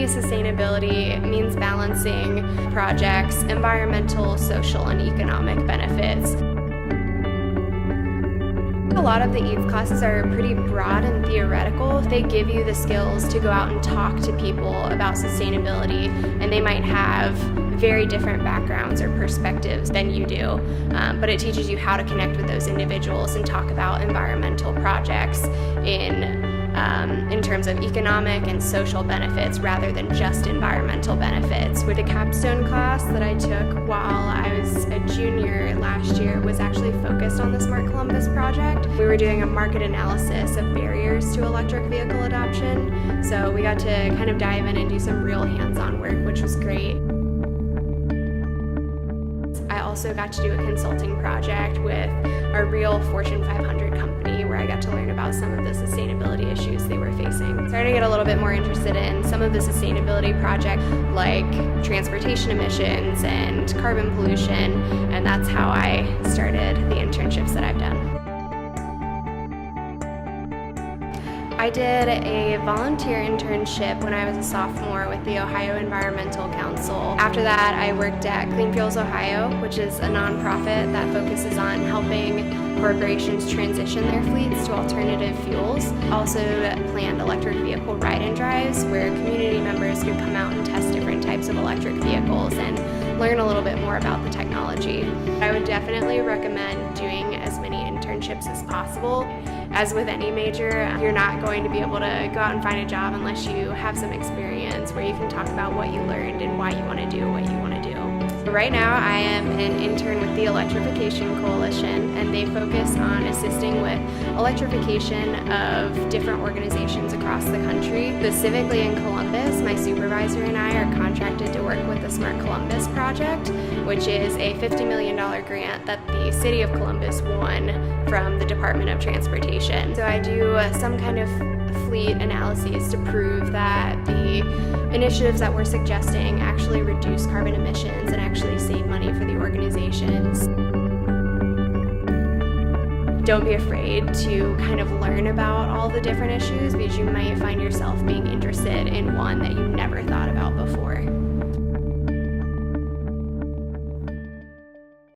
me, sustainability means balancing projects, environmental, social, and economic benefits. A lot of the EEDS classes are pretty broad and theoretical. They give you the skills to go out and talk to people about sustainability, and they might have very different backgrounds or perspectives than you do, but it teaches you how to connect with those individuals and talk about environmental projects in terms of economic and social benefits rather than just environmental benefits. With the capstone class that I took while I was a junior last year was actually focused on the Smart Columbus project. We were doing a market analysis of barriers to electric vehicle adoption, so we got to kind of dive in and do some real hands-on work, which was great. I also got to do a consulting project with a real Fortune 500 company where I got to learn about some of the sustainability issues they were facing. Started to get a little bit more interested in some of the sustainability projects like transportation emissions and carbon pollution, and that's how I started the internships that I've done. I did a volunteer internship when I was a sophomore with the Ohio Environmental Council. After that, I worked at Clean Fuels Ohio, which is a nonprofit that focuses on helping corporations transition their fleets to alternative fuels. Also planned electric vehicle ride-and drives where community members could come out and test different types of electric vehicles and learn a little bit more about the technology. I would definitely recommend doing as many internships as possible. As with any major, you're not going to be able to go out and find a job unless you have some experience where you can talk about what you learned and why you want to do what you want to do. Right now, I am an intern with the Electrification Coalition, and they focus on assisting with electrification of different organizations across the country. Specifically in Columbus, my supervisor and I are contracted to work with the Smart Columbus project, which is a $50 million grant that the City of Columbus won from the Department of Transportation. So I do some kind of fleet analyses to prove that the initiatives that we're suggesting actually reduce carbon emissions and actually save money for the organizations. Don't be afraid to kind of learn about all the different issues because you might find yourself being interested in one that you never thought about before.